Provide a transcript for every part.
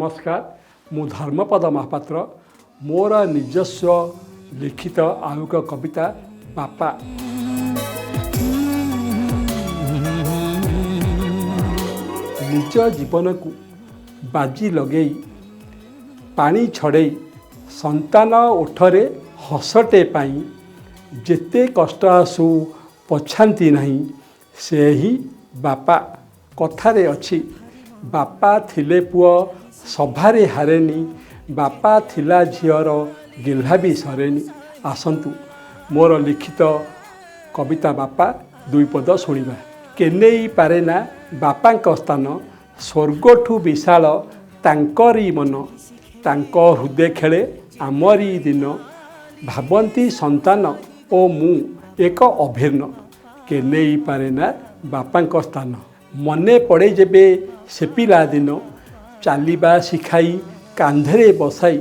नमस्कार मु धर्मपद महापात्र मोर निजस्व लिखित आयुक कविता बापा। निज जीवन को बाजी लगे पानी छड़े संतान ओठरे हसटे पाई जेते कष्ट आसु पछांती नहीं से ही बापा। कथारे अच्छी बापा थिले पुओ सभारे हारेनी बापा थिला झीर गिल्हा भी सरेनी। आसंतु मोर लिखित कविता बापा दुई पद शुणा। केनेई पारेना बापांक स्थान स्वर्गठू विशाल तांकरी मन तांको हृदय खेले आमरी दिन भावंती संतान ओ मु एक अभिन्न। केनेई पारेना बापांक स्थान मने पड़े जेबे से पिला दिन चलवा शिखाई कांधरे बसाई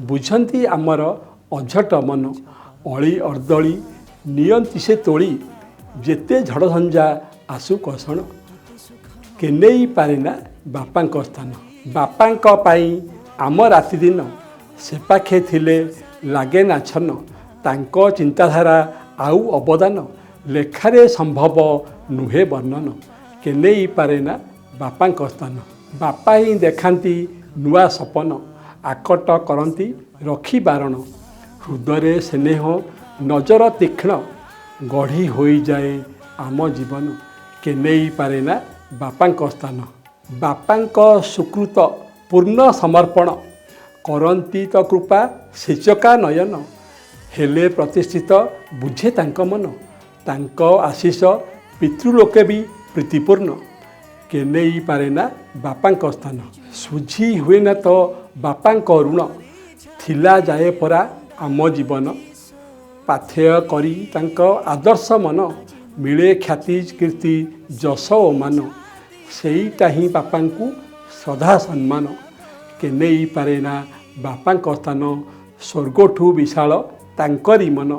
बुझंती आमर अझट मन अली अर्दली नियंती से तोली जेते झड़ झंझा आसु कषण। केनेई पारेना बापांक स्थान बापांक पाई आम राति दिन से पाखे थिले लागे ना छन तांको चिंताधारा आउ अवदान लेखारे संभव नुहे वर्णन। केनेई पारेना बापांक स्थान बापा ही देखांती नुआ सपन आकट करती रखी बारण हृदय स्नेह नजर तीक्ष्ण गढ़ी हो जाए आम जीवन। केनेई पारेना बापांक स्थान बापांक सुकृत पूर्ण समर्पण करती तो कृपा सेचका नयन हेले प्रतिष्ठित बुझे तांक मन तांको आशीष पितृलोके भी प्रीतिपूर्ण। केनेई पारेना बापांक स्थान सुझी हुए ना तो बापांक ऋण थिला जाए परा आम जीवन पाथेय करी तांको आदर्श मन मिले ख्याति कीर्ति जश ओ मान सेईटा ही बापांकु सदा सम्मान। केनेई पारेना बापांक स्थान स्वर्गठू विशाल तांकरी मन।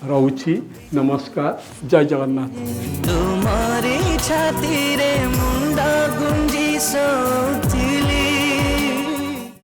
रहुछि नमस्कार जय जगन्नाथ। तुम्हारी छाती रे मुंडा गुंजी सो